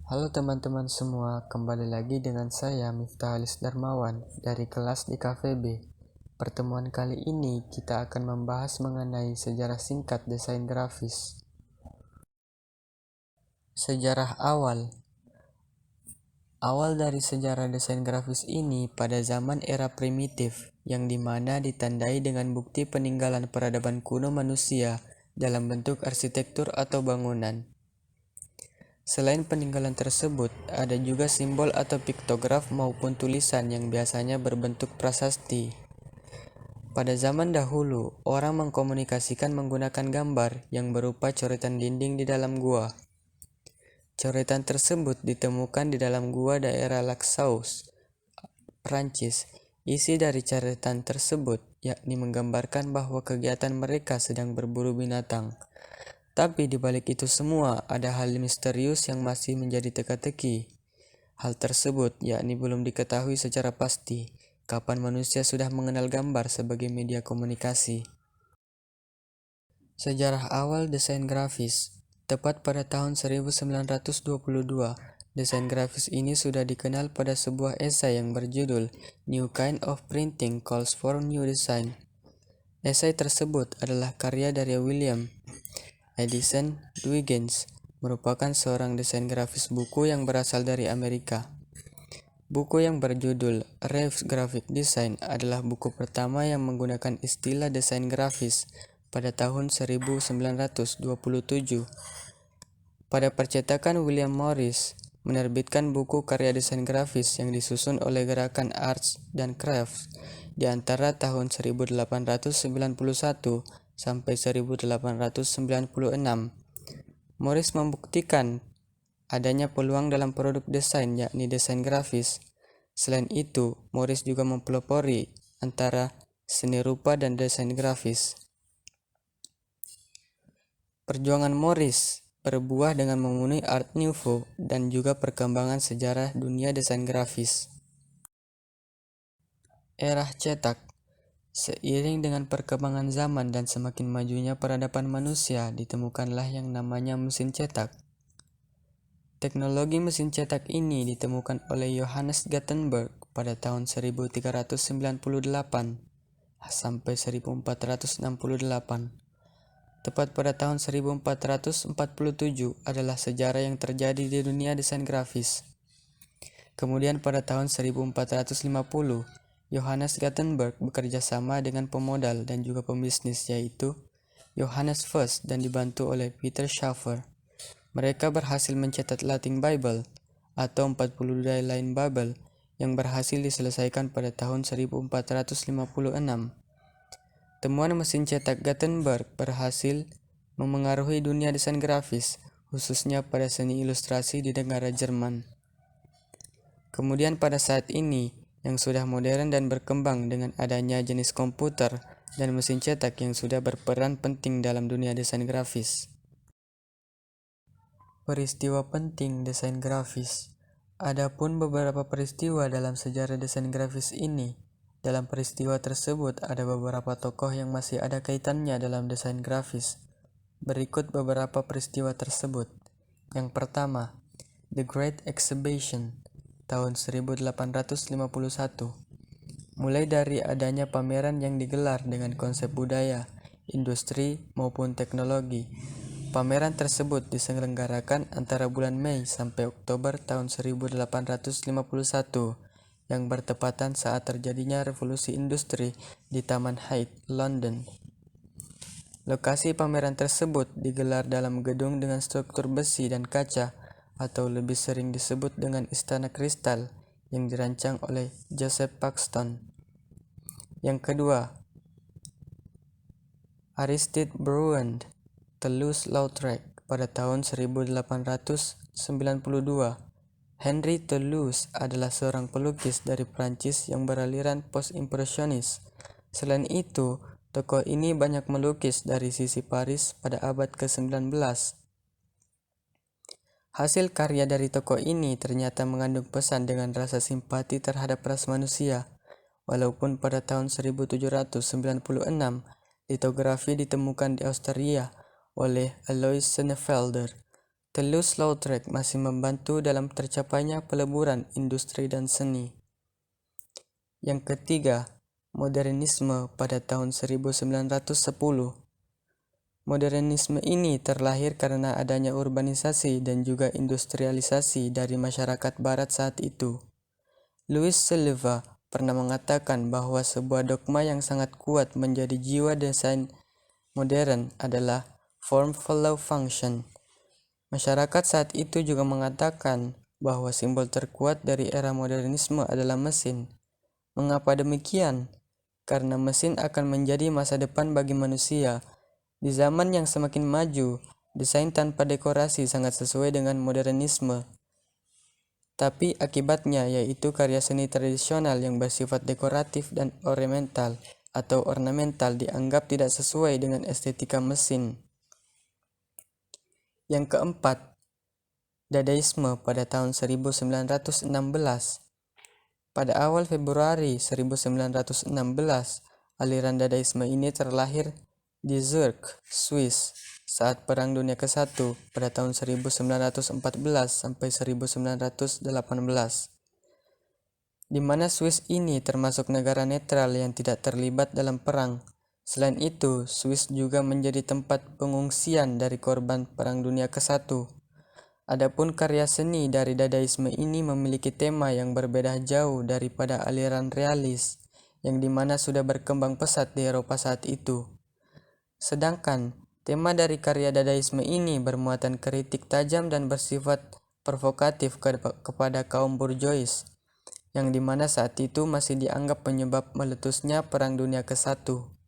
Halo teman-teman semua, kembali lagi dengan saya Miftah Halis Darmawan dari kelas di KVB. Pertemuan kali ini kita akan membahas mengenai sejarah singkat desain grafis. Sejarah awal dari sejarah desain grafis ini pada zaman era primitif, yang dimana ditandai dengan bukti peninggalan peradaban kuno manusia dalam bentuk arsitektur atau bangunan. Selain peninggalan tersebut, ada juga simbol atau piktograf maupun tulisan yang biasanya berbentuk prasasti. Pada zaman dahulu, orang mengkomunikasikan menggunakan gambar yang berupa coretan dinding di dalam gua. Coretan tersebut ditemukan di dalam gua daerah Laxaus, Prancis. Isi dari coretan tersebut yakni menggambarkan bahwa kegiatan mereka sedang berburu binatang. Tapi di balik itu semua, ada hal misterius yang masih menjadi teka-teki. Hal tersebut yakni belum diketahui secara pasti kapan manusia sudah mengenal gambar sebagai media komunikasi. Sejarah awal desain grafis. Tepat pada tahun 1922, desain grafis ini sudah dikenal pada sebuah esai yang berjudul New Kind of Printing Calls for New Design. Esai tersebut adalah karya dari William Addison Huygens, merupakan seorang desain grafis buku yang berasal dari Amerika. Buku yang berjudul Revised Graphic Design adalah buku pertama yang menggunakan istilah desain grafis pada tahun 1927. Pada percetakan William Morris menerbitkan buku karya desain grafis yang disusun oleh gerakan Arts dan Crafts di antara tahun 1891 sampai 1896. Morris membuktikan adanya peluang dalam produk desain yakni desain grafis. Selain itu, Morris juga mempelopori antara seni rupa dan desain grafis. Perjuangan Morris berbuah dengan memenuhi Art Nouveau dan juga perkembangan sejarah dunia desain grafis. Era cetak. Seiring dengan perkembangan zaman dan semakin majunya peradaban manusia, ditemukanlah yang namanya mesin cetak. Teknologi mesin cetak ini ditemukan oleh Johannes Gutenberg pada tahun 1398 sampai 1468. Tepat pada tahun 1447 adalah sejarah yang terjadi di dunia desain grafis. Kemudian pada tahun 1450, Johannes Gutenberg bekerja sama dengan pemodal dan juga pembisnis yaitu Johannes First dan dibantu oleh Peter Schaffer. Mereka berhasil mencetak Latin Bible atau 42 lain Bible yang berhasil diselesaikan pada tahun 1456. Temuan mesin cetak Gutenberg berhasil memengaruhi dunia desain grafis, khususnya pada seni ilustrasi di negara Jerman. Kemudian pada saat ini, yang sudah modern dan berkembang dengan adanya jenis komputer dan mesin cetak yang sudah berperan penting dalam dunia desain grafis. Peristiwa penting desain grafis. Adapun beberapa peristiwa dalam sejarah desain grafis ini. Dalam peristiwa tersebut ada beberapa tokoh yang masih ada kaitannya dalam desain grafis. Berikut beberapa peristiwa tersebut. Yang pertama, The Great Exhibition tahun 1851. Mulai dari adanya pameran yang digelar dengan konsep budaya, industri, maupun teknologi. Pameran tersebut diselenggarakan antara bulan Mei sampai Oktober tahun 1851 yang bertepatan saat terjadinya revolusi industri di Taman Hyde, London. Lokasi pameran tersebut digelar dalam gedung dengan struktur besi dan kaca atau lebih sering disebut dengan Istana Kristal yang dirancang oleh Joseph Paxton. Yang kedua, Aristide Bruand, Toulouse-Lautrec pada tahun 1892. Henri Toulouse adalah seorang pelukis dari Prancis yang beraliran post-impresionis. Selain itu, tokoh ini banyak melukis dari sisi Paris pada abad ke-19. Hasil karya dari tokoh ini ternyata mengandung pesan dengan rasa simpati terhadap ras manusia. Walaupun pada tahun 1796, litografi ditemukan di Austria oleh Alois Senefelder. Toulouse-Lautrec masih membantu dalam tercapainya peleburan industri dan seni. Yang ketiga, modernisme pada tahun 1910. Modernisme ini terlahir karena adanya urbanisasi dan juga industrialisasi dari masyarakat barat saat itu. Louis Silva pernah mengatakan bahwa sebuah dogma yang sangat kuat menjadi jiwa desain modern adalah form follow function. Masyarakat saat itu juga mengatakan bahwa simbol terkuat dari era modernisme adalah mesin. Mengapa demikian? Karena mesin akan menjadi masa depan bagi manusia. Di zaman yang semakin maju, desain tanpa dekorasi sangat sesuai dengan modernisme. Tapi akibatnya yaitu karya seni tradisional yang bersifat dekoratif dan ornamental dianggap tidak sesuai dengan estetika mesin. Yang keempat, Dadaisme pada tahun 1916. Pada awal Februari 1916, aliran Dadaisme ini terlahir di Zurich, Swiss, saat Perang Dunia ke-1 pada tahun 1914 sampai 1918, di mana Swiss ini termasuk negara netral yang tidak terlibat dalam perang. Selain itu, Swiss juga menjadi tempat pengungsian dari korban Perang Dunia ke-1. Adapun karya seni dari Dadaisme ini memiliki tema yang berbeda jauh daripada aliran realis, yang dimana sudah berkembang pesat di Eropa saat itu. Sedangkan tema dari karya Dadaisme ini bermuatan kritik tajam dan bersifat provokatif kepada kaum bourgeois, yang dimana saat itu masih dianggap penyebab meletusnya Perang Dunia ke-1.